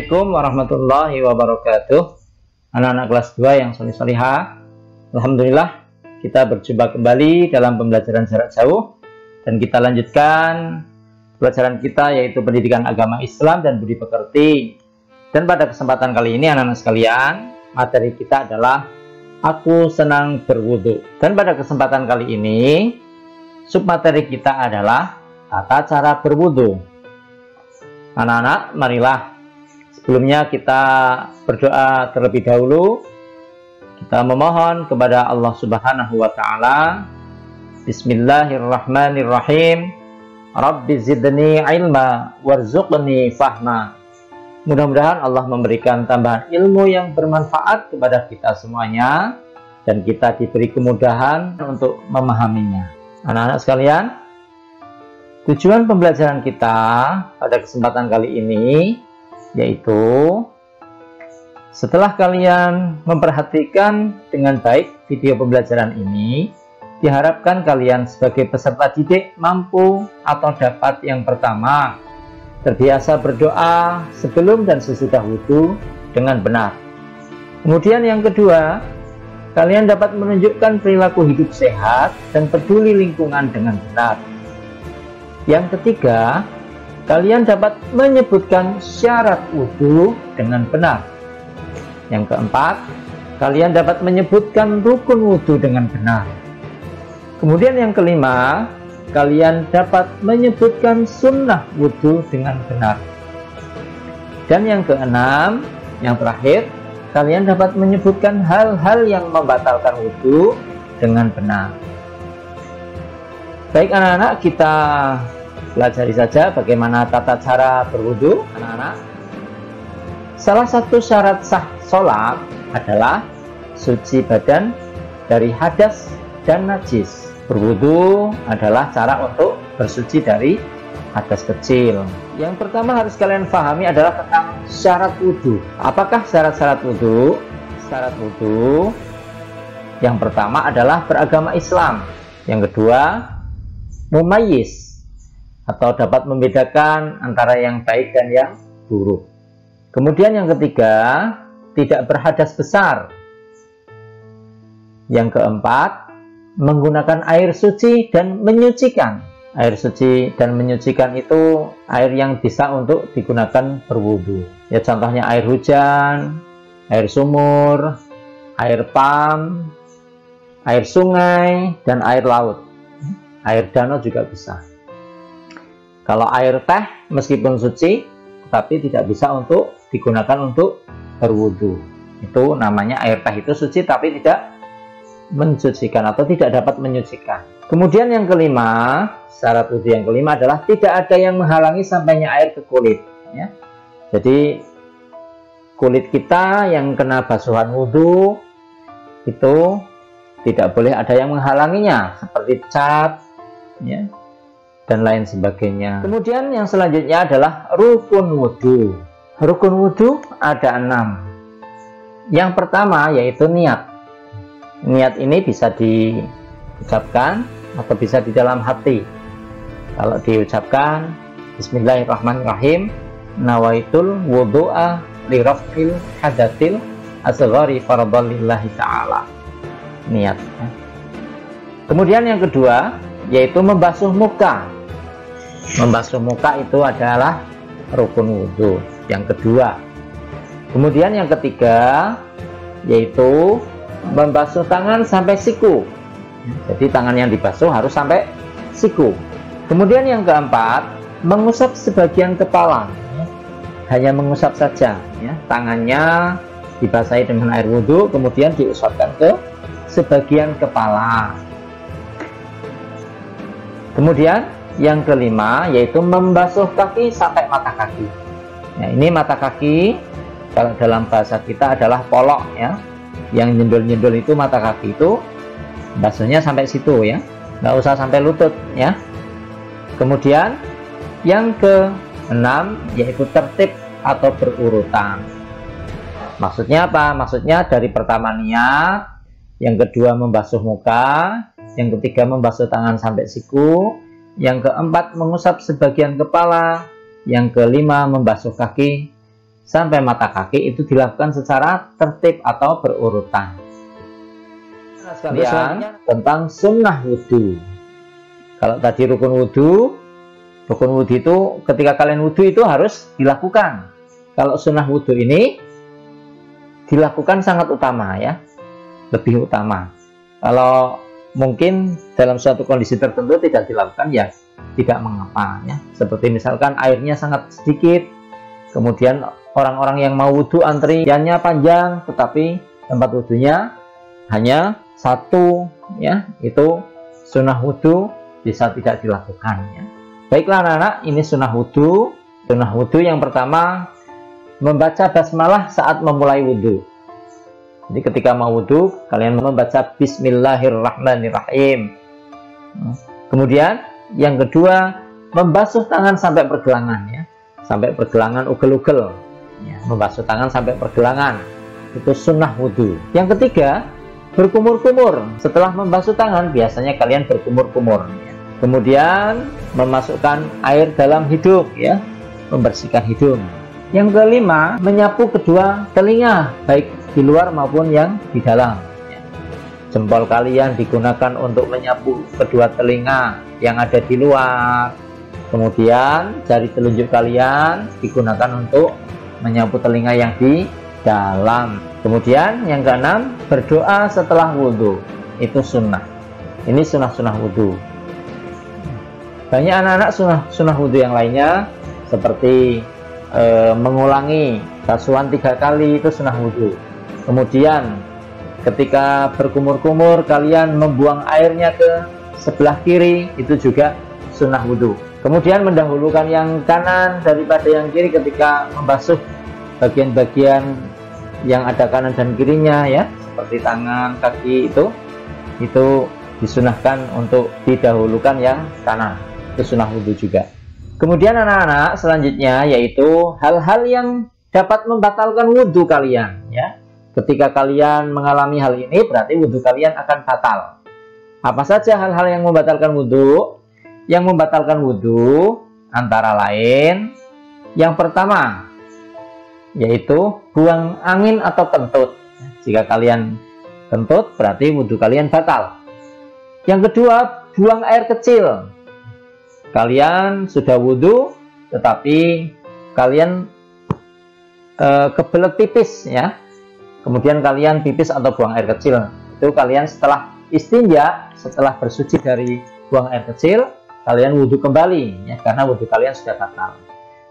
Assalamualaikum warahmatullahi wabarakatuh. Anak-anak kelas 2 yang solih-solihah, alhamdulillah kita berjumpa kembali dalam pembelajaran jarak jauh, dan kita lanjutkan pelajaran kita yaitu pendidikan agama Islam dan budi pekerti. Dan pada kesempatan kali ini anak-anak sekalian, materi kita adalah aku senang berwudu. Dan pada kesempatan kali ini submateri kita adalah tata cara berwudu. Anak-anak, marilah sebelumnya kita berdoa terlebih dahulu. Kita memohon kepada Allah Subhanahu wa Ta'ala. Bismillahirrahmanirrahim. Rabbi zidni ilma warzuqni fahma. Mudah-mudahan Allah memberikan tambahan ilmu yang bermanfaat kepada kita semuanya, dan kita diberi kemudahan untuk memahaminya. Anak-anak sekalian, tujuan pembelajaran kita pada kesempatan kali ini yaitu setelah kalian memperhatikan dengan baik video pembelajaran ini, diharapkan kalian sebagai peserta didik mampu atau dapat yang pertama terbiasa berdoa sebelum dan sesudah wudhu dengan benar. Kemudian yang kedua, kalian dapat menunjukkan perilaku hidup sehat dan peduli lingkungan dengan benar. Yang ketiga, kalian dapat menyebutkan syarat wudhu dengan benar. Yang keempat, kalian dapat menyebutkan rukun wudhu dengan benar. Kemudian yang kelima, kalian dapat menyebutkan sunnah wudhu dengan benar. Dan yang keenam, yang terakhir, kalian dapat menyebutkan hal-hal yang membatalkan wudhu dengan benar. Baik anak-anak, kita pelajari saja bagaimana tata cara berwudu. Anak-anak, salah satu syarat sah sholat adalah suci badan dari hadas dan najis. Berwudu adalah cara untuk bersuci dari hadas kecil. Yang pertama harus kalian pahami adalah tentang syarat wudu. Apakah syarat-syarat wudu? Syarat wudu yang pertama adalah beragama Islam. Yang kedua, mumayyiz, atau dapat membedakan antara yang baik dan yang buruk. Kemudian yang ketiga, tidak berhadas besar. Yang keempat, menggunakan air suci dan menyucikan. Air suci dan menyucikan itu air yang bisa untuk digunakan berwudu. Ya, contohnya air hujan, air sumur, air pam, air sungai, dan air laut. Air danau juga bisa. Kalau air teh meskipun suci, tetapi tidak bisa untuk digunakan untuk berwudu. Itu namanya air teh itu suci tapi tidak mensucikan atau tidak dapat menyucikan. Kemudian yang kelima, syarat wudu yang kelima adalah tidak ada yang menghalangi sampainya air ke kulit. Ya. Jadi kulit kita yang kena basuhan wudu itu tidak boleh ada yang menghalanginya, seperti cat, ya, dan lain sebagainya. Kemudian yang selanjutnya adalah rukun wudhu. Rukun wudhu ada 6. Yang pertama yaitu niat. Niat ini bisa diucapkan atau bisa di dalam hati. Kalau diucapkan, bismillahirrahmanirrahim, nawaitul wudu'a li raf'il hadatil asghari faradhallillahi ta'ala. Niat. Kemudian yang kedua yaitu membasuh muka. Membasuh muka itu adalah rukun wudhu yang kedua. Kemudian yang ketiga yaitu membasuh tangan sampai siku. Jadi tangan yang dibasuh harus sampai siku. Kemudian yang keempat, mengusap sebagian kepala. Hanya mengusap saja, ya. Tangannya dibasahi dengan air wudhu, kemudian diusapkan ke sebagian kepala. Kemudian yang kelima yaitu membasuh kaki sampai mata kaki. Nah, ini mata kaki kalau dalam bahasa kita adalah polok, ya. Yang nyendul-nyendul itu mata kaki itu basuhnya sampai situ, ya. Nggak usah sampai lutut, ya. Kemudian yang keenam yaitu tertib atau berurutan. Maksudnya apa? Maksudnya dari pertama niat, yang kedua membasuh muka, yang ketiga membasuh tangan sampai siku, yang keempat mengusap sebagian kepala, yang kelima membasuh kaki sampai mata kaki itu dilakukan secara tertib atau berurutan. Nah, sekalian tentang sunnah wudhu. Kalau tadi rukun wudhu itu ketika kalian wudhu itu harus dilakukan. Kalau sunnah wudhu ini dilakukan sangat utama ya, lebih utama. Kalau mungkin dalam suatu kondisi tertentu tidak dilakukan ya tidak mengapa ya. Seperti misalkan airnya sangat sedikit, kemudian orang-orang yang mau wudhu antriannya panjang, tetapi tempat wudhunya hanya satu ya, itu sunnah wudhu bisa tidak dilakukan ya. Baiklah anak-anak, ini sunnah wudhu. Sunnah wudhu yang pertama, membaca basmalah saat memulai wudhu. Jadi ketika mau wudhu, kalian membaca Bismillahirrahmanirrahim. Kemudian yang kedua, membasuh tangan sampai pergelangan ya, sampai pergelangan ugel-ugel ya, membasuh tangan sampai pergelangan, itu sunnah wudhu. Yang ketiga, berkumur-kumur. Setelah membasuh tangan, biasanya kalian berkumur-kumur ya. Kemudian memasukkan air dalam hidung ya, membersihkan hidung. Yang kelima, menyapu kedua telinga, baik di luar maupun yang di dalam ya. Jempol kalian digunakan untuk menyapu kedua telinga yang ada di luar. Kemudian jari telunjuk kalian digunakan untuk menyapu telinga yang di dalam. Kemudian yang keenam, berdoa setelah wudhu. Itu sunnah. Ini sunnah-sunnah wudhu. Banyak anak-anak sunnah wudhu yang lainnya, seperti mengulangi basuhan 3 kali, itu sunnah wudhu. Kemudian ketika berkumur-kumur kalian membuang airnya ke sebelah kiri, itu juga sunnah wudhu. Kemudian mendahulukan yang kanan daripada yang kiri ketika membasuh bagian-bagian yang ada kanan dan kirinya ya, seperti tangan, kaki, itu disunahkan untuk didahulukan yang kanan. Itu sunnah wudhu juga. Kemudian anak-anak, selanjutnya yaitu hal-hal yang dapat membatalkan wudhu kalian ya. Ketika kalian mengalami hal ini, berarti wudhu kalian akan batal. Apa saja hal-hal yang membatalkan wudhu? Yang membatalkan wudhu antara lain, yang pertama yaitu buang angin atau kentut. Jika kalian kentut, berarti wudhu kalian batal. Yang kedua, buang air kecil. Kalian sudah wudhu, tetapi kalian kebelet pipis ya. Kemudian kalian pipis atau buang air kecil. Itu kalian setelah istinja, setelah bersuci dari buang air kecil, kalian wudhu kembali ya, karena wudhu kalian sudah batal.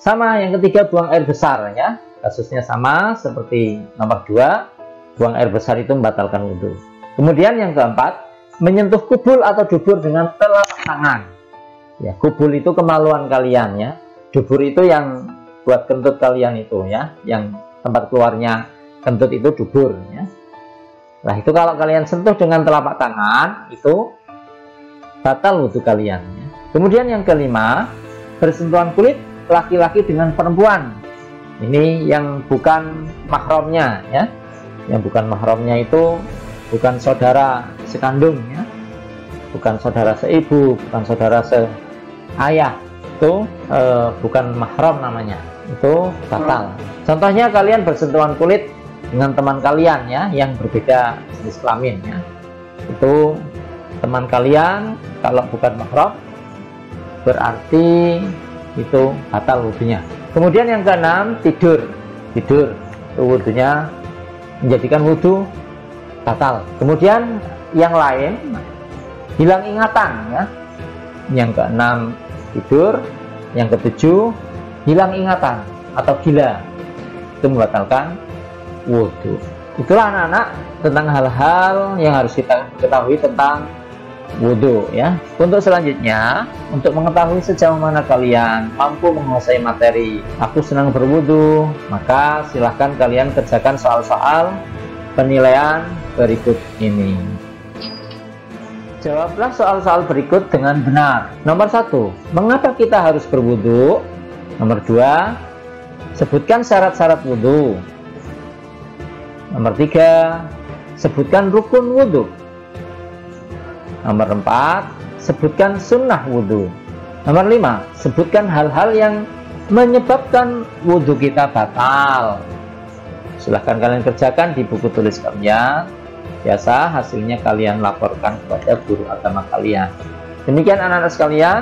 Sama yang ketiga, buang air besar ya. Kasusnya sama seperti nomor 2, buang air besar itu membatalkan wudhu. Kemudian yang keempat, menyentuh kubul atau dubur dengan telapak tangan. Ya, kubul itu kemaluan kalian ya. Dubur itu yang buat kentut kalian itu ya, yang tempat keluarnya kentut itu dubur ya. Nah, itu kalau kalian sentuh dengan telapak tangan, itu batal wudhu kalian ya. Kemudian yang kelima, bersentuhan kulit laki-laki dengan perempuan. Ini yang bukan mahramnya ya. Yang bukan mahramnya itu bukan saudara sekandung ya, bukan saudara seibu, bukan saudara seayah, itu bukan mahram namanya, itu batal. Contohnya kalian bersentuhan kulit dengan teman kalian ya, yang berbeda jenis kelamin ya, itu teman kalian kalau bukan mahram, berarti itu batal wudhunya. Kemudian yang keenam, tidur itu wudhunya menjadikan wudhu batal. Kemudian yang lain, hilang ingatan ya. Yang keenam, tidur. Yang ketujuh, hilang ingatan atau gila, itu membatalkan wudhu. Itulah anak-anak tentang hal-hal yang harus kita ketahui tentang wudhu ya. Untuk selanjutnya, untuk mengetahui sejauh mana kalian mampu menguasai materi aku senang berwudhu, maka silahkan kalian kerjakan soal-soal penilaian berikut ini. Jawablah soal-soal berikut dengan benar. Nomor 1, mengapa kita harus berwudhu? Nomor 2, sebutkan syarat-syarat wudhu. Nomor 3, sebutkan rukun wudhu. Nomor 4, sebutkan sunnah wudhu. Nomor 5, sebutkan hal-hal yang menyebabkan wudhu kita batal. Silahkan kalian kerjakan di buku tulis kalian. Biasa hasilnya kalian laporkan kepada guru agama kalian. Demikian anak-anak sekalian,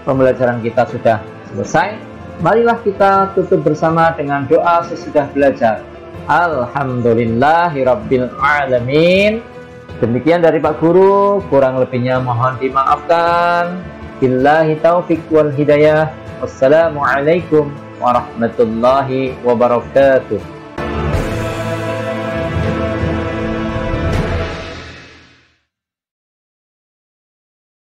pembelajaran kita sudah selesai. Marilah kita tutup bersama dengan doa sesudah belajar. Alhamdulillahirabbil alamin. Demikian dari Pak Guru, kurang lebihnya mohon dimaafkan. Billahi taufiq wal hidayah. Wassalamualaikum warahmatullahi wabarakatuh.